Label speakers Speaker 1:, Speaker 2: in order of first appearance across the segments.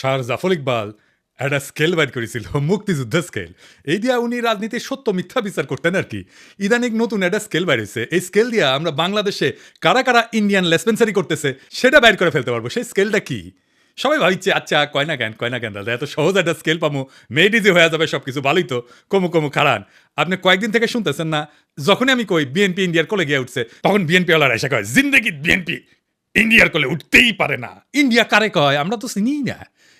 Speaker 1: Sir Zafar Iqbal একটা scale বাইর করেছিল, মুক্তিযুদ্ধের স্কেল। এই দিয়া উনি রাজনীতির সত্য মিথ্যা বিচার করতেন আর কি। ইদানিং নতুন একটা স্কেল বাইর হয়েছে। এই স্কেল দিয়া আমরা বাংলাদেশে কারা কারা ইন্ডিয়ান লেসপেন্সারি করতেছে সেটা বাইর করে ফেলতে পারবো। সেই স্কেলটা কি? সবাই ভাবছে আচ্ছা কয় না কেন দাদা, এত সহজ একটা স্কেল পামো, মেড ইজি হয়ে যাবে সব কিছু, ভালোই তো। কমু খারান আপনি কয়েকদিন থেকে শুনতেছেন না, যখনই আমি কই বিএনপি ইন্ডিয়ার কোলে গিয়ে উঠছে, তখন বিএনপি ওয়ালারা এসে কয় জিন্দেগি বিএনপি ইন্ডিয়ার কোলে উঠতেই পারে না। ইন্ডিয়া কারে কয় আমরা তো চিনিই না।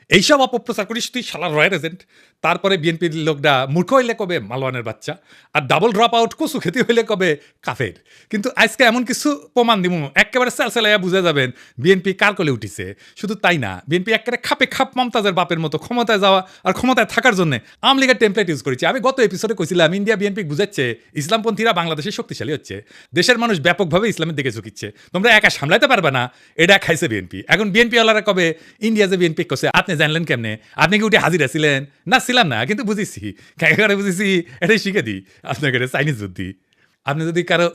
Speaker 1: এইসব অপপ্রচার করিস তুই শালা রয়্যাল এজেন্ট। তারপরে বিএনপির লোকরা মূর্খ হইলে কবে মালওয়ানের বাচ্চা, আর ডাবল ড্রপ আউট কচু খেতে হইলে কবে কাফের। কিন্তু আজকে এমন কিছু প্রমাণ দিব একেবারে সেলসেলাইয়া বুঝে যাবেন বিএনপি কার কোলে উঠিছে। শুধু তাই না, বিএনপি একেবারে খাপে খাপ মমতাজের বাপের মতো ক্ষমতায় যাওয়া আর ক্ষমতায় থাকার জন্য আওয়ামী লীগের টেমপ্লেট ইউজ করেছি। আমি গত এপিসোডে কইছিলাম ইন্ডিয়া বিএনপি বুঝাচ্ছে ইসলামপন্থীরা বাংলাদেশে শক্তিশালী হচ্ছে, দেশের মানুষ ব্যাপকভাবে ইসলামের দিকে ঝুঁকিচ্ছে, তোমরা একা সামলাইতে পারবে না, এটা খাইছে বিএনপি। এখন বিএনপি ওয়ালারা কবে ইন্ডিয়া যে বিএনপি করছে আপনি জানলেন কেমনে? আপনি কি উঠে হাজিরা ছিলেন? না ছিলাম না, কিন্তু বুঝেছি, করে বুঝেছি, এটাই শিখে দিই আপনাকে, চাইনিজ বুদ্ধি। আপনি যদি কারো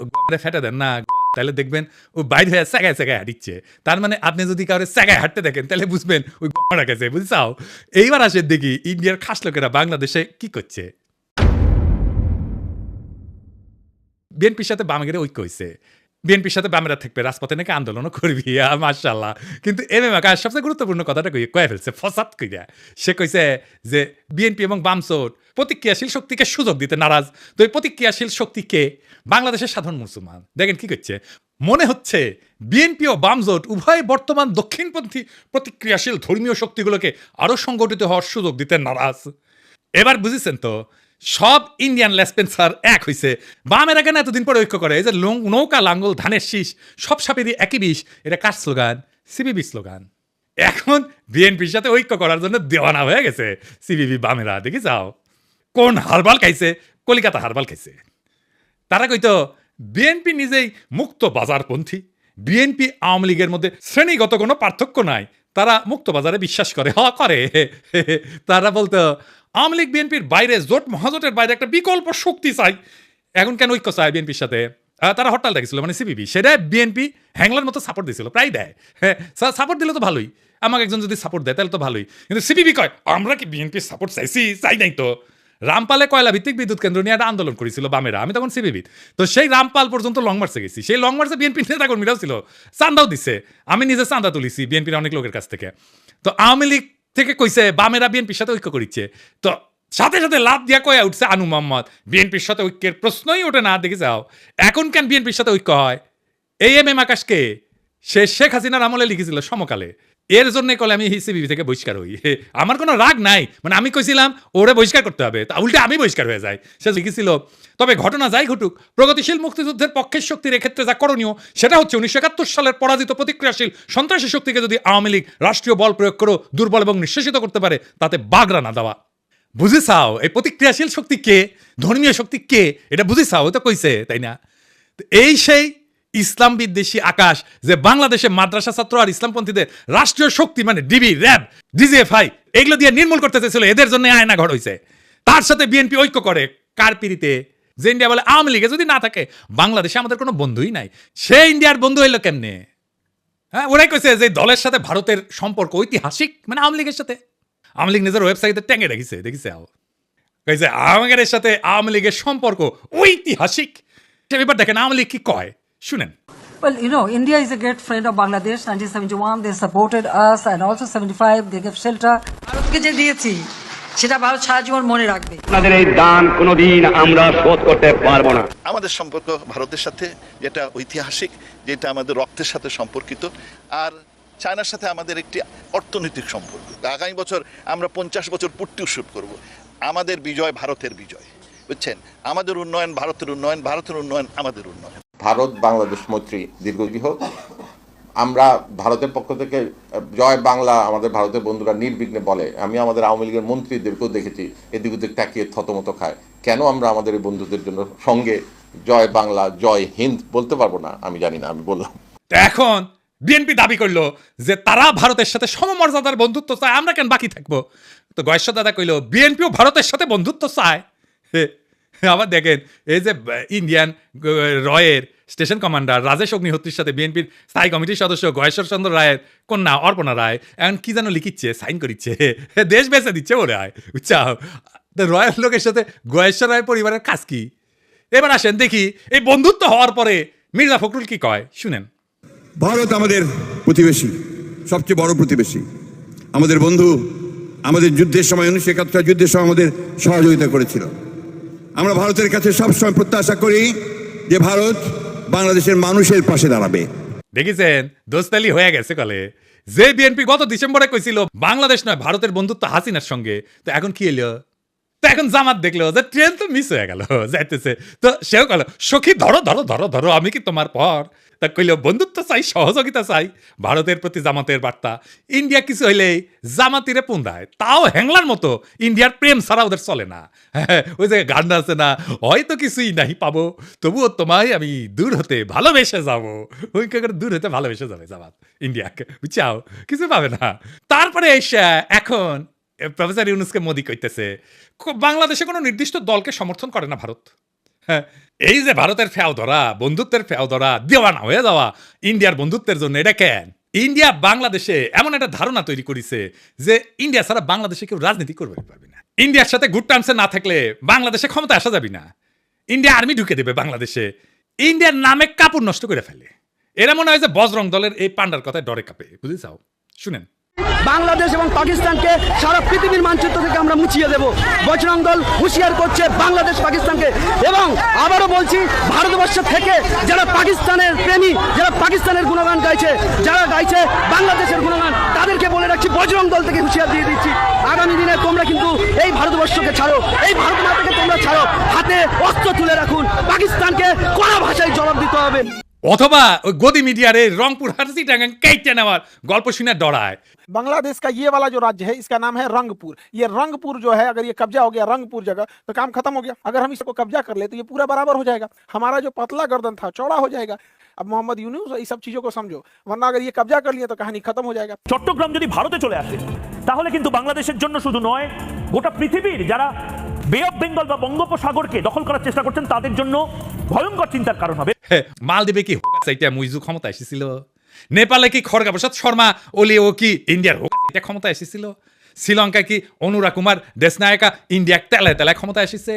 Speaker 1: ফেটে দেন না, তাহলে দেখবেন ও বাইরে হয়ে সেগায় সেগায় হাঁটিচ্ছে। তার মানে আপনি যদি কারো সেগায় হাঁটতে দেখেন তাহলে বুঝবেন ওই গড়া গেছে, বুঝছাও? এইবার আসেন দেখি ইন্ডিয়ার খাস লোকেরা বাংলাদেশে কি করছে। বিএনপির সাথে বামেরা ঐক্য হয়েছে, বিএনপির সাথে বামেরা থাকবে, রাজপথে নাকি আন্দোলনও করবি, মাশাআল্লাহ। কিন্তু এমএম আকাশ সবচেয়ে গুরুত্বপূর্ণ কথাটা কয়ে ফেলছে ফসাদ কইরা। সে কইছে যে বিএনপি এবং বামসোট প্রতিক্রিয়াশীল শক্তিকে সুযোগ দিতে নারাজ। তো এই প্রতিক্রিয়াশীল শক্তিকে বাংলাদেশের সাধারণ মুসলমান দেখেন কি করছে। মনে হচ্ছে বিএনপি ও বামজোট উভয় বর্তমান দক্ষিণপন্থী প্রতিক্রিয়াশীল ধর্মীয় শক্তিগুলোকে আরো সংগঠিত হওয়ার সুযোগ দিতে নারাজ। এবার বুঝেছেন তো, সব ইন্ডিয়ান লেসপেন্সার এক হইছে। বামেরা কেন এতদিন পরে ঐক্য করে? এই যে নৌকা লাঙ্গল ধানের শীষ সব সাপেরই একই বিষ, এটা কার স্লোগান? CVV slogan. এখন বিএনপির সাথে ঐক্য করার জন্য দেওয়ানা হয়ে গেছে সিবিবি বামেরা। দেখি যাও কোন হারবাল খাইছে, কলিকাতা হারবাল খাইছে। তারা কইতো বিএনপি নিজেই মুক্ত বাজারপন্থী, বিএনপি আওয়ামী লীগের মধ্যে শ্রেণীগত কোনো পার্থক্য নাই, তারা মুক্ত বাজারে বিশ্বাস করে। করে তারা বলতো আওয়ামী লীগ বিএনপির বাইরে, জোট মহাজোটের বাইরে একটা বিকল্প শক্তি চাই। এখন কেন ঐক্য চায় বিএনপির সাথে? তারা হরতাল দেখেছিল, মানে সিপিবি, সেটা বিএনপি হ্যাংলার মতো সাপোর্ট দিয়েছিল, প্রায় দেয়। হ্যাঁ, সাপোর্ট দিলে তো ভালোই, আমাকে একজন যদি সাপোর্ট দেয় তাহলে তো ভালোই। কিন্তু সিপিবি কয় আমরা কি বিএনপির সাপোর্ট চাইছি? চাই নাই তো। রামপালে কয়লা ভিত্তিক বিদ্যুৎ কেন্দ্র নিয়ে একটা আন্দোলন করেছিল বামেরা, আমি তখন সিপিবির। তো সেই রামপাল পর্যন্ত লং মার্চে গেছি, সেই লং মার্চে বিএনপির নেতাকর্মীরাও ছিল, চান্দাও দিচ্ছে, আমি নিজে চান্দা তুলিছি বিএনপির অনেক লোকের কাছ থেকে। তো আওয়ামী লীগ থেকে কইছে বামেরা বিএনপির সাথে ঐক্য করিচ্ছে, তো সাথে সাথে লাভ দিয়া কয়া উঠছে আনু মোহাম্মদ বিএনপির সাথে ঐক্যের প্রশ্নই ওঠে না। দেখে যাও এখন কেন বিএনপির সাথে ঐক্য হয়? এই এম আকাশকে সে শেখ হাসিনার আমলে লিখেছিল সমকালে, এর জন্য কলে আমি সিবিবি থেকে বহিষ্কার হই। আমার কোনো রাগ নাই, মানে আমি কইছিলাম ওরে বহিষ্কার করতে হবে, তা উল্টে আমি বহিষ্কার হয়ে যাই। সে লিখেছিল তবে ঘটনা যাই ঘটুক, প্রগতিশীল মুক্তিযুদ্ধের পক্ষের শক্তির এক্ষেত্রে যা করণীয় সেটা হচ্ছে 1971 সালের পরাজিত প্রতিক্রিয়াশীল সন্ত্রাসী শক্তিকে যদি আওয়ামী লীগ রাষ্ট্রীয় বল প্রয়োগ করে দুর্বল এবং নিঃশেষিত করতে পারে তাতে বাগড়া না দেওয়া। বুঝেছাও এই প্রতিক্রিয়াশীল শক্তি কে, ধর্মীয় শক্তি কে, এটা বুঝেছাও? তো কইছে তাই না? এই সেই ইসলাম বিদ্বেষী আকাশ যে বাংলাদেশে মাদ্রাসা ছাত্র আর ইসলামপন্থীদের রাষ্ট্রীয় শক্তি মানে ডিবি, র্যাব, ডিজিএফআই এগুলো দিয়ে নির্মূল করতে চেয়েছিল, এদের জন্য আয়না ঘর হয়েছে। তার সাথে বিএনপি ঐক্য করে কার পিড়িতে? যে ইন্ডিয়া বলে আওয়ামী লীগে যদি না থাকে বাংলাদেশে আমাদের কোনো বন্ধুই নাই। সে ইন্ডিয়ার বন্ধু হইলো কেমনে? হ্যাঁ, ওরাই কইছে যে দলের সাথে ভারতের সম্পর্ক ঐতিহাসিক, মানে আওয়ামী লীগের সাথে। আওয়ামী লীগ নিজের ওয়েবসাইটে ট্যাঙ্গে রেখেছে, দেখিছে কইছে আমাদের সাথে আওয়ামী লীগের সম্পর্ক ঐতিহাসিক। সে ব্যাপার দেখেন আওয়ামী লীগ কি কয়, শুনেন।
Speaker 2: Well, you know, India is a great friend of Bangladesh. 1971, they supported us, and also 75, they gave shelter. ভারতকে যে দিয়েছি সেটা ভারত সারা জীবন মনে রাখবে।
Speaker 3: আপনাদের এই দান কোনোদিন আমরা শোধ করতে পারবো না।
Speaker 4: আমাদের সম্পর্ক ভারতের সাথে যেটা ঐতিহাসিক, যেটা আমাদের রক্তের সাথে সম্পর্কিত, আর চায়নার সাথে আমাদের একটি অর্থনৈতিক সম্পর্ক। আগামী বছর আমরা 50 বছর পূর্তি উৎসব করব। আমাদের বিজয় ভারতের বিজয়, বুঝছেন? আমাদের উন্নয়ন ভারতের উন্নয়ন, ভারতের উন্নয়ন আমাদের উন্নয়ন।
Speaker 5: ভারত বাংলাদেশ মৈত্রী দীর্ঘজীবী হোক। আমরা ভারতের পক্ষ থেকে জয় বাংলা আমাদের ভারতের বন্ধুরা নির্বিঘ্নে বলে। আমি আমাদের আওয়ামী লীগের মন্ত্রীদেরকেও দেখেছি এদিক ওদিক তাকিয়ে থতমত খায়। কেন আমরা আমাদের এই বন্ধুদের জন্য সঙ্গে জয় বাংলা জয় হিন্দ বলতে পারবো না? আমি জানি না, আমি বললাম।
Speaker 1: এখন বিএনপি দাবি করলো যে তারা ভারতের সাথে সমমর্যাদার বন্ধুত্ব চায়, আমরা কেন বাকি থাকবো? তো গয়েশ্বর দাদা কইল বিএনপিও ভারতের সাথে বন্ধুত্ব চায়। আবার দেখেন এই যে ইন্ডিয়ান রয়ের স্টেশন কমান্ডার রাজেশ অগ্নিহোত্রীর সাথে বিএনপির স্থায়ী কমিটির সদস্য গয়েশ্বর চন্দ্র রায়ের কন্যা অর্পণা রায় এখন কি যেন লিখিচ্ছে সাইন করিচ্ছে দেশ বেঁচে দিচ্ছে ওরে আয় বুঝছাও রয়ের লোকের সাথে গয়েশ্বর রায় পরিবারের কাজ কি এবার আসেন দেখি এই বন্ধুত্ব হওয়ার পরে মির্জা ফখরুল কি কয় শুনেন।
Speaker 6: ভারত আমাদের প্রতিবেশী, সবচেয়ে বড় প্রতিবেশী, আমাদের বন্ধু। আমাদের যুদ্ধের সময় 1971 যুদ্ধের সময় আমাদের সহযোগিতা করেছিল। আমরা ভারতের কাছে সবসময় প্রত্যাশা করি যে ভারত বাংলাদেশের মানুষের পাশে দাঁড়াবে।
Speaker 1: দেখেছেন দোস্তালি হয়ে গেছে কলে যে বিএনপি গত ডিসেম্বরে কইছিল বাংলাদেশ নয় ভারতের বন্ধুত্ব হাসিনার সঙ্গে, তো এখন কি এলো? তো এখন জামাত দেখলো যে ট্রেন তো মিস হয়ে গেল যাইতেছে, তো সেও কল সখী ধরো ধরো ধরো ধরো আমি কি তোমার পর, তা কইল বন্ধুত্ব চাই সহযোগিতা চাই। ভারতের প্রতি জামাতের বার্তা, ইন্ডিয়া কিছু হইলেই জামাতিরে পুন্দায়, তাও হ্যাংলার মতো। ইন্ডিয়ার প্রেম ছাড়া ওদের চলে না। ওই যে গান আছে না, হয়তো কিছুই নাহি পাবো তবুও তোমায় আমি দূর হতে ভালোবেসে যাবো, ওই দূর হতে ভালোবেসে যাবে জামাত ইন্ডিয়াকে, বুঝছাও কিছু পাবে না। তারপরে এসে এখন প্রফেসর ইউনুসকে মোদি কইতেছে বাংলাদেশে কোনো নির্দিষ্ট দলকে সমর্থন করে না ভারত। হ্যাঁ, এই যে ভারতের ফেও ধরা, বন্ধুত্বের ফেও ধরা, দেওয়ানা হয়ে যাওয়া ইন্ডিয়ার বন্ধুত্বের জন্য, এটা কেন? ইন্ডিয়া বাংলাদেশে এমন একটা ধারণা তৈরি করেছে যে ইন্ডিয়া ছাড়া বাংলাদেশে কেউ রাজনীতি করবে পারবে না। ইন্ডিয়ার সাথে গুড টার্মসে না থাকলে বাংলাদেশে ক্ষমতা আসা যাবে না। ইন্ডিয়া আর্মি ঢুকে দেবে বাংলাদেশে, ইন্ডিয়ার নামে কাপড় নষ্ট করে ফেলে। এরা মনে হয় যে বজরং দলের এই পান্ডার কথায় ডরে কাঁপে, বুঝেছাও? শুনেন,
Speaker 7: বাংলাদেশ এবং পাকিস্তানকে সারা পৃথিবীর মানচিত্র থেকে আমরা মুছিয়ে দেব। বজরং দল হুঁশিয়ার করছে বাংলাদেশ পাকিস্তানকে। এবং আবারও বলছি, ভারতবর্ষ থেকে যারা পাকিস্তানের প্রেমী, যারা পাকিস্তানের গুণগান গাইছে, যারা গাইছে বাংলাদেশের গুণগান, তাদেরকে বলে রাখছি বজরং দল থেকে হুঁশিয়ার দিয়ে দিচ্ছি, আগামী দিনে তোমরা কিন্তু এই ভারতবর্ষকে ছাড়ো, এই ভারত মাতাকে তোমরা ছাড়ো, হাতে অস্ত্র তুলে রাখুন, পাকিস্তানকে কড়া ভাষায় জবাব দিতে হবে।
Speaker 1: অথবা ওই গদি মিডিয়ারে রংপুর হাসি টাঙ্গা কেটে নেওয়ার গল্প শুনে ডরায়।
Speaker 8: बांग्लादेश का ये वाला जो राज्य है इसका नाम है रंगपुर। ये रंगपुर जो है, अगर ये कब्जा हो गया रंगपुर जगह, तो काम खत्म हो गया। अगर हम इसको कब्जा कर ले तो ये पूरा बराबर हो जाएगा, हमारा जो पतला गर्दन था चौड़ा हो जाएगा। अब मोहम्मद यूनुस ये सब चीजों को समझो, वरना अगर ये कब्जा कर लिया तो कहानी खत्म हो जाएगा।
Speaker 9: চট্টগ্রাম যদি ভারতে চলে আসে তাহলে কিন্তু বাংলাদেশের জন্য শুধু নয়, গোটা পৃথিবীর যারা বে অফ বেঙ্গল বা বঙ্গোপসাগরকে দখল করার চেষ্টা করছেন তাদের জন্য ভয়ঙ্কর চিন্তার কারণ হবে।
Speaker 1: মালদ্বীপে কি হোকাসাইটা মুইজু ক্ষমতা এসেছিল? নেপালে কি খড়গা প্রসাদ শর্মা ওলি ও কি ইন্ডিয়ার হোকাসাইটা ক্ষমতা এসেছিল? শ্রীলঙ্কায় কি অনুরা কুমার দেশনায়কা ইন্ডিয়া তেলায় তেলায় ক্ষমতা এসেছে?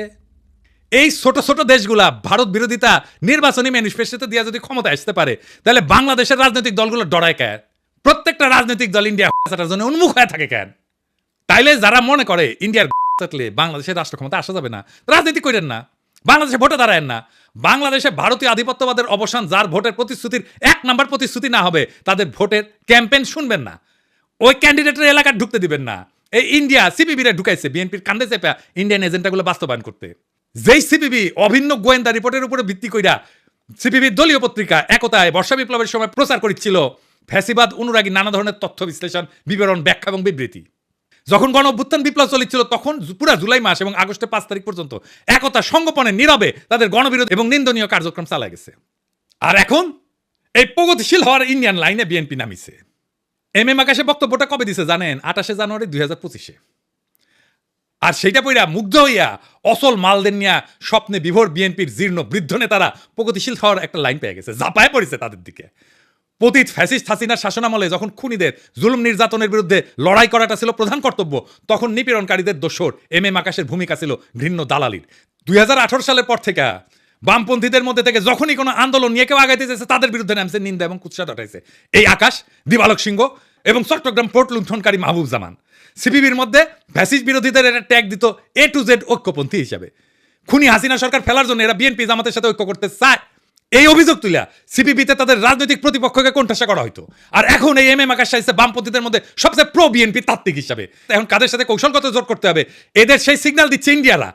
Speaker 1: এই ছোট ছোট দেশগুলা ভারত বিরোধিতা নির্বাচনী ম্যানিফেস্টোতে দিয়ে যদি ক্ষমতা আসতে পারে, তাহলে বাংলাদেশের রাজনৈতিক দলগুলো ডরায় কেন? প্রত্যেকটা রাজনৈতিক দল ইন্ডিয়া হোকাসাইটার জন্য উন্মুখ হয়ে থাকে কেন? তাইলে যারা মনে করে ইন্ডিয়ার থাকলে বাংলাদেশের রাষ্ট্র ক্ষমতা আসা যাবে না, রাজনীতি করেন না, বাংলাদেশে ভোটে দাঁড়ায়েন না। বাংলাদেশে ভারতীয় আধিপত্যবাদের অবসান, যার ভোটের প্রতিশ্রুতির 1 নাম্বার প্রতিশ্রুতি না হবে, তাদের ভোটের ক্যাম্পেইন শুনবেন না, ওই ক্যান্ডিডেটের এলাকা ঢুকতে দিবেন না। এই ইন্ডিয়া সিপিবিরে ঢুকাইছে বিএনপির কান্দে চেপা ইন্ডিয়ান এজেন্ডাগুলো বাস্তবায়ন করতে। যেই সিপিবি অভিন্ন গোয়েন্দা রিপোর্টের উপরে ভিত্তি কইরা সিপিবির দলীয় পত্রিকা একতায় বর্ষা বিপ্লবের সময় প্রচার করেছিল ফ্যাসিবাদ অনুরাগী নানা ধরনের তথ্য বিশ্লেষণ, বিবরণ, ব্যাখ্যা এবং বিবৃতি। যখন গণ অভ্যুত্থান বিপ্লব চলছিল তখন পুরা জুলাই মাস এবং আগস্টের 5 তারিখ পর্যন্ত একতা সংগোপনে নীরবে তাদের গণবিরোধ এবং নিন্দনীয় কার্যক্রম চালা গেছে। আর এখন এই প্রগতিশীল হওয়ার ইন্ডিয়ান লাইনে বিএনপি নামিছে। এম আকাশে বক্তব্যটা কবে দিছে জানেন? 28 জানুয়ারি 2025। আর সেইটা পইরা মুগ্ধ হইয়া অসল মালদের নিয়া স্বপ্নে বিভোর বিএনপির জীর্ণ বৃদ্ধ নেতারা প্রগতিশীল হওয়ার একটা লাইন পেয়ে গেছে, ঝাঁপায় পড়েছে তাদের দিকে। পতিত ফ্যাসিস্ট হাসিনার শাসনামলে যখন খুনিদের জুলুম নির্যাতনের বিরুদ্ধে লড়াই করাটা ছিল প্রধান কর্তব্য, তখন নিপীড়নকারীদের দোসর এম আকাশের ভূমিকা ছিল ঘৃণ্য দালালির। 2018 সালের পর থেকে বামপন্থীদের মধ্যে থেকে যখনই কোনো আন্দোলন নিয়ে কেউ আগাইতে চেয়েছে তাদের বিরুদ্ধে নামছে, নিন্দা এবং কুৎসা উঠাইছে এই আকাশ, দিবালক সিংহ এবং চট্টগ্রাম পোর্ট লুণ্ঠনকারী মাহবুব জামান। সিপিবির মধ্যে ফ্যাসিস্ট বিরোধীদের এটা ট্যাগ দিত A to Z ঐক্যপন্থী হিসাবে। খুনি হাসিনা সরকার ফেলার জন্য এরা বিএনপি জামাতের সাথে ঐক্য করতে চায়, এই অভিযোগ তুলিয়া সিপিবিতে তাদের রাজনৈতিক প্রতিপক্ষকে কোণঠাসা করা হইতো। আর এখন এই এম আকাশ চাইছে বামপন্থীদের মধ্যে সবচেয়ে প্রো বিএনপি তাত্ত্বিক হিসাবে। এখন কাদের সাথে কৌশলগত জোট করতে হবে, এদের সেই সিগন্যাল দিচ্ছে ইন্ডিয়ারা,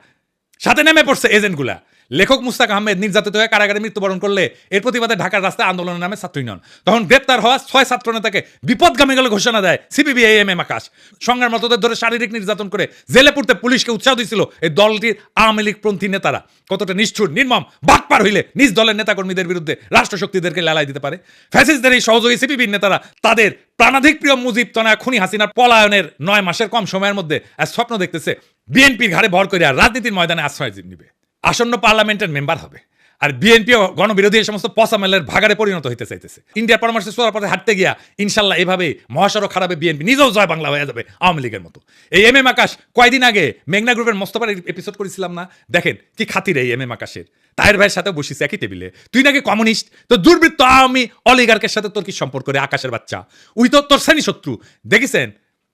Speaker 1: সাথে নেমে পড়ছে এজেন্টগুলা। লেখক মুস্তাক আহমেদ নির্যাতিত হয়ে কারাগারে মৃত্যুবরণ করলে এর প্রতিবাদে ঢাকার রাস্তায় আন্দোলনের নামে ছাত্র ইউনিয়ন, তখন গ্রেপ্তার হওয়া 6 ছাত্র নেতাকে বিপদগামী বলে ঘোষণা দেয় সিপিবি এম আকাশ। সংগ্রামরতদের ধরে শারীরিক নির্যাতন করে জেলে পুরতে পুলিশকে উৎসাহ দিয়েছিল এই দলটির আওয়ামী লীগপন্থী নেতারা। কতটা নিষ্ঠুর নির্মম বাটপার হইলে নিজ দলের নেতাকর্মীদের বিরুদ্ধে রাষ্ট্রশক্তিদেরকে লেলাই দিতে পারে। ফ্যাসিস্টদের এই সহযোগী সিপিবির নেতারা তাদের প্রাণাধিক প্রিয় মুজিব তনয়া খুনি হাসিনার পলায়নের 9 মাসের কম সময়ের মধ্যে স্বপ্ন দেখতেছে বিএনপির ঘাড়ে ভর করে রাজনীতির ময়দানে আশ্রয় নিবে। আসন্ন পার্লামেন্টের মেম্বার হবে। আর বিএনপিও গণবিরোধী এই সমস্ত পসামেলের ভাগাড়ে পরিণত হইতে চাইতেছে। ইন্ডিয়ার পরামর্শে সোয়ার পথে হাঁটতে গিয়া ইনশাল্লাহ এভাবে মহাসড়ক খারাপে বিএনপি নিজেও জয় বাংলা হয়ে যাবে আওয়ামী লীগের মতো। এই এম এম আকাশ কয়দিন আগে মেঘনা গ্রুপের মোস্তফার এপিসোড করেছিলাম না, দেখেন কি খাতির এই এম এম আকাশের। তাহের ভাইয়ের সাথে বসিস একই টেবিলে, তুই নাকি কমিউনিস্ট, তো দুর্বৃত্ত আওয়ামী অলিগার্কের সাথে তোর কি সম্পর্ক রে আকাশের বাচ্চা? উই তো তোর শ্রেণী শত্রু। দেখেছেন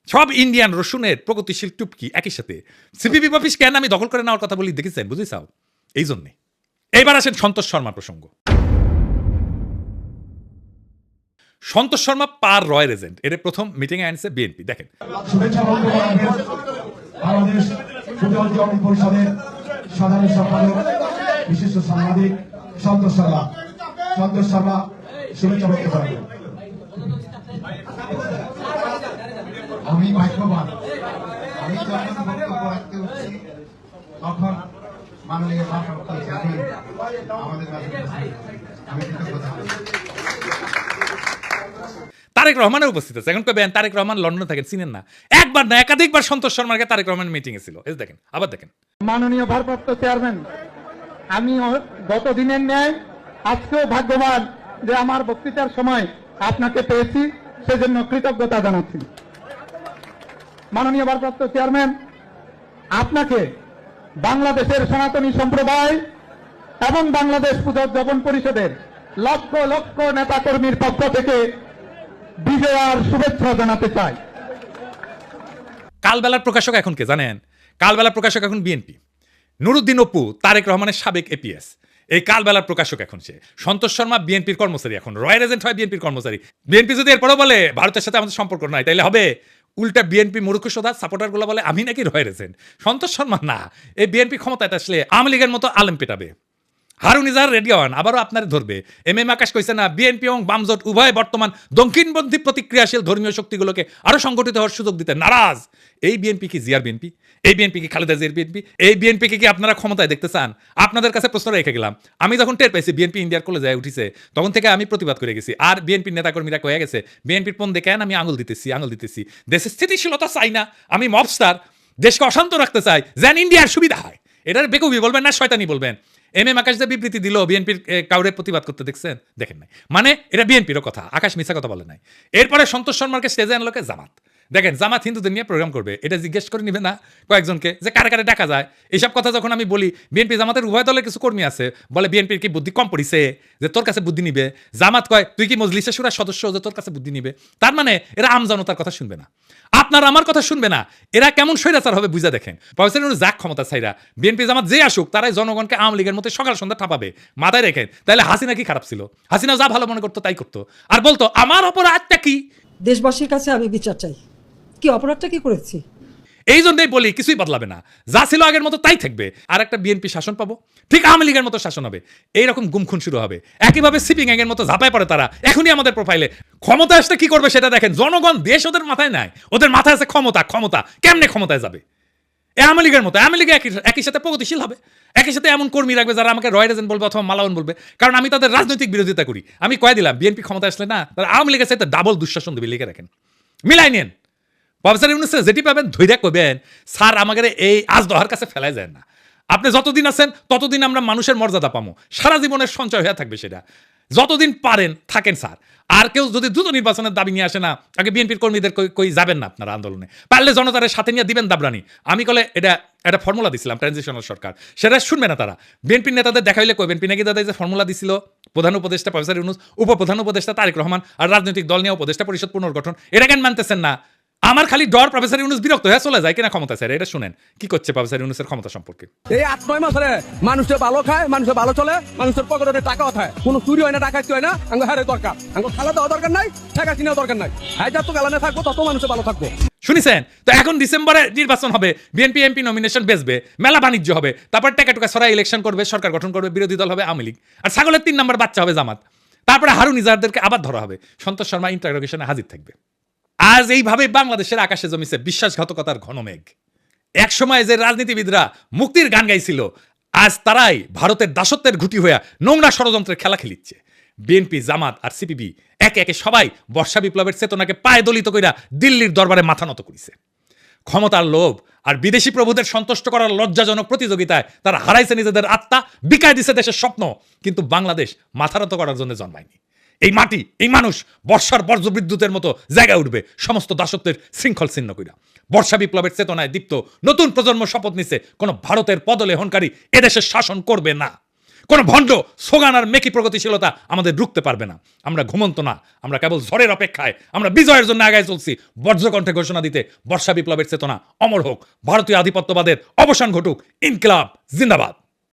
Speaker 1: সব ইন্ডিয়ান রসুনের প্রগতিশীল টুপকি একই সাথে সিপিবি অফিস কেন আমি দখল করে নেওয়ার কথা বলি, দেখেছেন বুঝেছাও? এই জন্যে এইবার আসেন সন্তোষ শর্মা প্রসঙ্গ। সন্তোষ শর্মা পার রয়ের এজেন্ট, এর প্রথম মিটিং এ আনছে বিএনপি। দেখেন
Speaker 10: বাংলাদেশ ফুটবল কমিটি পরিষদের সাধারণ সম্পাদক বিশিষ্ট সাংবাদিক সন্তোষ শর্মা। সন্তোষ শর্মা শুভেচ্ছা বক্তব্য রাখবেন। আমি ভাগ্যবান, আমি যখন বক্তব্য রাখতে হচ্ছি তখন মাননীয় ভারপ্রাপ্ত চেয়ারম্যান আমাদের কাছে আমি কৃতজ্ঞতা।
Speaker 1: তারেক রহমানের উপস্থিত আছে। এখন কবেন তারেক রহমান লন্ডনে থাকেন, চিনেন না? একবার না একাধিকবার সন্তোষ শর্মাকে তারেক রহমান মিটিং এ ছিল। এই দেখেন, আবার দেখেন।
Speaker 10: মাননীয় ভারপ্রাপ্ত চেয়ারম্যান, আমি গত দিনের ন্যায় আজকেও ভাগ্যবান যে আমার বক্তৃতার সময় আপনাকে পেয়েছি, সেজন্য কৃতজ্ঞতা জানাচ্ছি। মাননীয় ভারপ্রাপ্ত চেয়ারম্যান, আপনাকে বাংলাদেশের সনাতনী সম্প্রদায় এবং বাংলাদেশ পুজোজ্জীবন পরিষদের লক্ষ লক্ষ নেতাকর্মীর পক্ষ থেকে বিজয়ার শুভেচ্ছা জানাতে চাই।
Speaker 1: কালবেলার প্রকাশক এখন কে জানেন? কালবেলার প্রকাশক এখন বিএনপি। নুরুদ্দিন অপু তারেক রহমানের সাবেক এপিএস, এই কালবেলার প্রকাশক এখন সে। সন্তোষ শর্মা বিএনপির কর্মচারী, এখন রয়্যাল এজেন্ট হয় বিএনপির কর্মচারী। বিএনপি যদি এরপরও বলে ভারতের সাথে আমাদের সম্পর্ক নাই, তাইলে হবে উল্টা বিএনপি মূর্খসোদা সাপোর্টারগুলো বলে আমি নাকি রয়্যাল এজেন্ট। সন্তোষ শর্মা না, এই বিএনপি ক্ষমতায় আসলে আওয়ামী লীগের মতো আলেম পেটাবে। হারুন ইজাহার রেডি হন, আবারও আপনার ধরবে। এম এম আকাশ কইছে না, বিএনপি এবং বামজোট উভয় বর্তমান দক্ষিণপন্থী প্রতিক্রিয়াশীল ধর্মীয় শক্তিগুলোকে আরো সংগঠিত হওয়ার সুযোগ দিতে নারাজ। এই বিএনপি কি জিয়ার বিএনপি? এই বিএনপি কি খালেদা জিয়ার বিএনপি? এই বিএনপিকে কি আপনারা ক্ষমতায় দেখতে চান? আপনাদের কাছে প্রশ্ন রেখে গেলাম। আমি যখন টের পাইছি বিএনপি ইন্ডিয়ার কলে যায় উঠিছে, তখন থেকে আমি প্রতিবাদ করে গেছি। আর বিএনপির নেতাকর্মীরা কয়ে গেছে বিএনপির পণ দেখেন আমি আঙুল দিতেছি। দেশের স্থিতিশীলতা চাই না, আমি মবস্টার, দেশকে অশান্ত রাখতে চাই, যেন ইন্ডিয়ার সুবিধা হয়। এটার বেকুবি বলবেন না শয়তানি বলবেন। এম এম আকাশ যে বিবৃতি দিল বিএনপির কাউরে প্রতিবাদ করতে দেখছেন? দেখেন নাই, মানে এটা বিএনপিরও কথা, আকাশ মিথ্যা কথা বলে নাই। এরপরে সন্তোষ শর্মাকে স্টেজে আনলোকে জামাত। দেখেন জামাত হিন্দুদের নিয়ে প্রোগ্রাম করবে, এটা জিজ্ঞেস করে নিবে না কয়েকজনকে যে কারে কারে ডাকা যায়? এইসব কথা যখন আমি বলি, বিএনপি জামাতের উভয় দলের কিছু কর্মী আছে বলে বিএনপির কি বুদ্ধি কম পড়িছে যে তোর কাছে বুদ্ধি নিবে? জামাত কয় তুই কি মজলিসে শুরার সদস্য যে তোর কাছে বুদ্ধি নিবে? তার মানে এরা আমজনতার কথা শুনবে না, আপনার আমার কথা শুনবে না। এরা কেমন স্বৈরাচার হবে বুঝা দেখেন। প্রফেসর যাক ক্ষমতা ছাইরা বিএনপি জামাত যে আসুক, তারাই জনগণকে আওয়ামী লীগের মতো সকাল সন্ধ্যা ঠাপাবে। মাথায় রেখেন, তাহলে হাসিনা কি খারাপ ছিল? হাসিনা যা ভালো মনে করতো তাই করতো, আর বলতো আমার অপরাধটা কি?
Speaker 2: দেশবাসীর কাছে আমি বিচার চাই, কি অপরাধটা কি করেছি।
Speaker 1: এই জন্যই বলি কিছুই বদলাবে না, যা ছিল আগের মতো তাই থাকবে। আর একটা বিএনপি শাসন পাবো, ঠিক আওয়ামী লীগের মতো শাসন হবে। এইরকম গুমখুন শুরু হবে, একইভাবে সিপিং এর মতো ঝাঁপায় পড়ে তারা। এখনই আমাদের প্রোফাইলে ক্ষমতা আসতে কি করবে সেটা দেখেন। জনগণ দেশ ওদের মাথায় নাই, ওদের মাথায় আছে ক্ষমতা। কেমনে ক্ষমতায় যাবে? আওয়ামী লীগের মতো। আওয়ামী লীগ একই সাথে প্রগতিশীল হবে, একই সাথে এমন কর্মী রাখবে যারা আমাকে রয়্যাল এজেন্ট বলবে অথবা মালাউন বলবে, কারণ আমি তাদের রাজনৈতিক বিরোধিতা করি। আমি কয়ে দিলাম বিএনপি ক্ষমতা আসলে না, তারা আওয়ামী লীগের সাথে ডাবল দুঃশাসন দেবে। লিখে রাখেন, মিলাই নেন। প্রফেসর ইউনূস যেটি পাবেন ধৈর্য করবেন, স্যার আমাদের এই আজ দহার কাছে ফেলাই যায় না। আপনি যতদিন আছেন ততদিন আমরা মানুষের মর্যাদা পাবো, সারা জীবনের সঞ্চয় হয়ে থাকবে সেটা। যতদিন পারেন থাকেন স্যার। আর কেউ যদি দ্রুত নির্বাচনের দাবি নিয়ে আসে না, আগে বিএনপির কর্মীদের কই যাবেন না আপনারা আন্দোলনে, পারলে জনতার সাথে নিয়ে দিবেন দাবরানি। আমি কলে এটা একটা ফর্মুলা দিছিলাম ট্রানজিশনাল সরকার, সেটা শুনবে না তারা। বিএনপির নেতাদের দেখাইলে কইবেন পিনাকি দাদা যে ফর্মুলা দিছিল, প্রধান উপদেষ্টা প্রফেসর ইউনূস, উপপ্রধান উপদেষ্টা তারেক রহমান, আর রাজনৈতিক দল নিয়ে উপদেষ্টা পরিষদ পুনর্গঠন, এটা কেন মানতেছেন না? আমার খালি ডর প্রফেসর ইউনূস বিরক্ত হয়ে চলে যায় কিনা ক্ষমতা স্যার। এটা শুনেন কি করছে প্রফেসর ইউনূসের ক্ষমতা সম্পর্কে।
Speaker 7: এই 8-9 মাসে মানুষের ভালো খায়, মানুষের ভালো চলে, মানুষের পকেটে টাকা হয়, কোনো চুরি হয় না, টাকা হয় না। আঙ্গ হারে দরকার, আঙ্গ খালা দেওয়া দরকার নাই, টাকা কিনাও দরকার নাই। হ্যাঁ, যত গালানে থাকবো তত মানুষের ভালো থাকবো।
Speaker 1: শুনিছেন তো? এখন ডিসেম্বরে নির্বাচন হবে, বিএনপি এমপি নমিনেশন বেচবে, মেলা বাণিজ্য হবে, তারপর টাকা টুকা ছড়া ইলেকশন করবে, সরকার গঠন করবে, বিরোধী দল হবে আওয়ামী লীগ, আর ছাগলের 3 নম্বর বাচ্চা হবে জামাত। তারপরে হারুন ইজাহারদেরকে আবার ধরা হবে, সন্তোষ শর্মা ইন্টারোগেশনে হাজির থাকবে। আজ এইভাবে বাংলাদেশের আকাশে জমিছে বিশ্বাসঘাতকতার ঘনমেঘ। এক সময় যে রাজনীতিবিদরা মুক্তির গান গাইছিল, আজ তারাই ভারতের দাসত্বের ঘুঁটি হইয়া নোংরা ষড়যন্ত্রের খেলা খেলিচ্ছে। বিএনপি, জামাত আর সিপিবি একে একে সবাই বর্ষা বিপ্লবের চেতনাকে পায়ে দলিত কইরা দিল্লির দরবারে মাথা নত করিছে। ক্ষমতার লোভ আর বিদেশি প্রভুদের সন্তুষ্ট করার লজ্জাজনক প্রতিযোগিতায় তারা হারাইছে নিজেদের আত্মা, বিকায় দিছে দেশের স্বপ্ন, কিন্তু বাংলাদেশ মাথারত করার জন্য জন্মায়নি। এই মাটি, এই মানুষ বর্ষার বর্জ্যবিদ্যুতের মতো জায়গায় উঠবে সমস্ত দাসত্বের শৃঙ্খল ছিন্ন কইরা। বর্ষা বিপ্লবের চেতনায় দীপ্ত নতুন প্রজন্ম শপথ নিছে কোনো ভারতের পদলেহনকারী এদেশের শাসন করবে না। কোনো ভণ্ড সোগান আর মেকি প্রগতিশীলতা আমাদের রুখতে পারবে না। আমরা ঘুমন্ত না, আমরা কেবল ঝড়ের অপেক্ষায়, আমরা বিজয়ের জন্য আগায় চলছি। বজ্রকণ্ঠে ঘোষণা দিতে বর্ষা বিপ্লবের চেতনা অমর হোক, ভারতীয় আধিপত্যবাদের অবসান ঘটুক, ইনকিলাব জিন্দাবাদ।